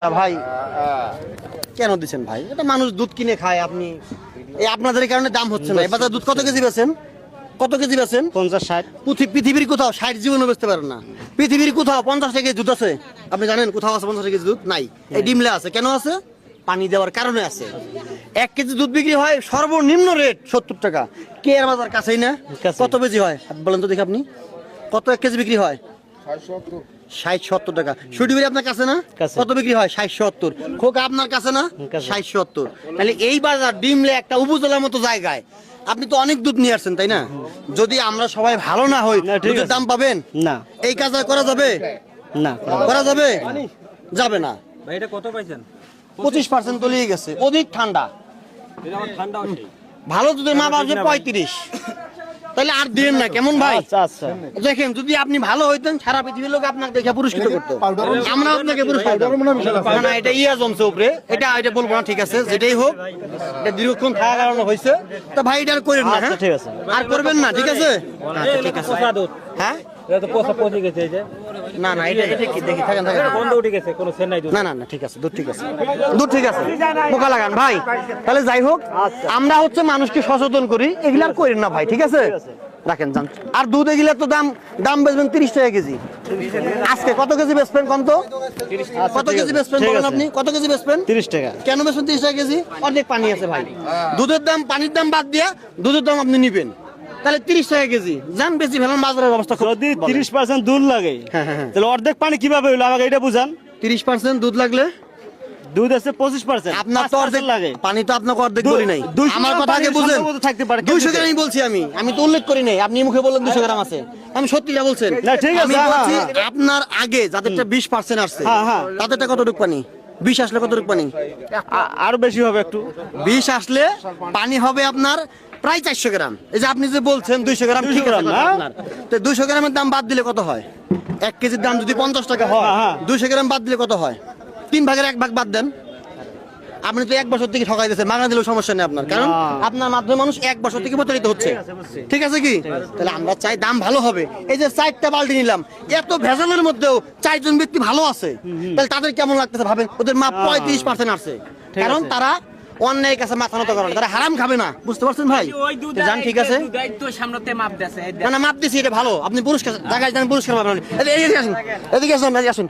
ভাই কেন দিচ্ছেন ভাই? এটা মানুষ দুধ কিনে খায়, আপনি এই আপনাদের কারণে দাম হচ্ছে না। এবার দুধ কত কেজি বেচেন? কত কেজি বেচেন? 50-60। পৃথিবীর কোথাও 60 জীবনও বেচতে পারেন না। পৃথিবীর কোথাও 50 টাকা দুধ আছে? আপনি জানেন কোথাও আছে 50 টাকা দুধ? নাই। এই ডিমলে আছে। কেন আছে? পানি দেওয়ার কারণে আছে। 1 কেজি দুধ বিক্রি হয় সর্বনিম্ন রেট 70 টাকা। কে এর বাজার কাছেই না? কত কেজি হয় বলেন তো দেখি আপনি? কত 1 কেজি বিক্রি হয়? 60-70 টাকা। সুডিবির আপনার কাছে না? কত বিক্রি হয়? 60-70। খোকা আপনার কাছে না? 60-70। তাহলে এই বাজার ডিমলে একটা উপজেলার মতো জায়গায় আপনি তো অনেক দুধ নিয়ে আসছেন, তাই না? যদি আমরা সবাই ভালো না হই, দুধের দাম পাবেন না। এই কাজ করা যাবে না, করা যাবে? যাবে না। ভাই এটা কত পাইছেন? 25% তলিয়ে গেছে। অধিক ঠান্ডা। এটা আমার ঠান্ডা হচ্ছে। ভালো দুধের মা বাড়ছে 35। তাহলে আর দিন না, কেমন ভাই? আচ্ছা। দেখেন, যদি আপনি ভালো হইতেন সারা পৃথিবীর লোক আপনাকে দেখে পুরস্কৃত করতো। আমরা আপনাকে পুরস্কৃত করব না। এটা ইয়া জমছে উপরে, এটা বলবো না, ঠিক আছে? যেটাই হোক, এটা দীর্ঘক্ষণ থাকার কারণে হইছে। তো ভাই এটা আর করেন না, হ্যাঁ? ঠিক আছে। আর করবেন না, ঠিক আছে? আচ্ছা, ঠিক আছে। পোষা দুধ। হ্যাঁ, এটা তো পোষা পচে গেছে এই যে। না এটা কি দেখি, থাকেন। এটা বন্ধ উঠে গেছে, কোনো সেন নাই দুধ। না ঠিক আছে, দুধ ঠিক আছে, দুধ ঠিক আছে। পোকা লাগান ভাই। তাহলে যাই হোক, আমরা হচ্ছে মানুষকে সচেতন করি, এগুলা আর করেন না ভাই, ঠিক আছে? রাখেন যান। আর দুধ এগুলা তো দাম বেচবেন 30 টাকা কেজি। আজকে কত কেজি বেচবেন কত? কত কেজি বেচবেন বলেন আপনি? কত কেজি বেচবেন? 30 টাকা। কেন বেচবেন 30 টাকা কেজি? অনেক পানি আছে ভাই। দুধের দাম, পানির দাম বাদ দিয়ে দুধের দাম আপনি নিবেন, তাহলে 30 টাকা কেজি। যান বেশি ফেলান, বাজারের অবস্থা খুব। যদি 30% দুধ লাগে, হ্যাঁ। তাহলে অর্ধেক পানি কিভাবে হইলো আমাকে এটা বুঝান। 30% দুধ লাগলে দুধ আছে 25%। আপনার তো অর্ধেক লাগে। পানি তো আপনাকে অর্ধেক বলি নাই। 200 আমার কথা আগে পানির বুঝেন। সম্ভবত থাকতে পারে। 200 গ্রামই বলছি আমি তো উল্লেখ করি নাই। আপনি মুখে বললেন 200 গ্রাম আছে, আমি সত্যিটা বলছেন। না, ঠিক আছে, আমি হ্যাঁ, বলছি হ্যাঁ। আপনার আগে যাদেরটা 20% আসছে, হ্যাঁ। তাদেরটা কতটুকু পানি? 20 আসলে কতটুকু পানি? আরো বেশি হবে একটু। 20 আসলে পানি হবে আপনার প্রায় 400 গ্রাম। এই যে আপনি যে বলছেন 200 গ্রাম, ঠিক আছে না আপনার? তো 200 গ্রামের দাম বাদ দিলে কত হয়? 1 কেজির দাম যদি 50 টাকা হয়, 200 গ্রাম বাদ দিলে কত হয়? 3 ভাগের 1 ভাগ বাদ দেন। আপনি তো 1 বছর থেকে ঠকাই দিয়েছেন, মাগনা দিলেও সমস্যা নেই আপনার, কারণ আপনার মাধ্যমে মানুষ 1 বছর থেকে প্রতারিত হচ্ছে। ঠিক আছে কি? তাহলে আমরা চাই দাম ভালো হবে। এই যে 4টা বালতি নিলাম, এত ভেজালের মধ্যেও 4 জন ব্যক্তি ভালো আছে, তাহলে তাদের কেমন লাগতেছে ভাবেন? ওদের মাপ 35% আসছে, কারণ তারা অন্যায় কাছে মাথা নত করে না, তারা হারাম খাবে না। বুঝতে পারছেন ভাই? জান, ঠিক আছে। সামনেতে মাপ দেছে। না মাপ দিছি, এটা ভালো। আপনি পুরস্কার জায়গায় যান, পুরস্কার পাবেন। এদিকে আসুন, এদিকে আসুন।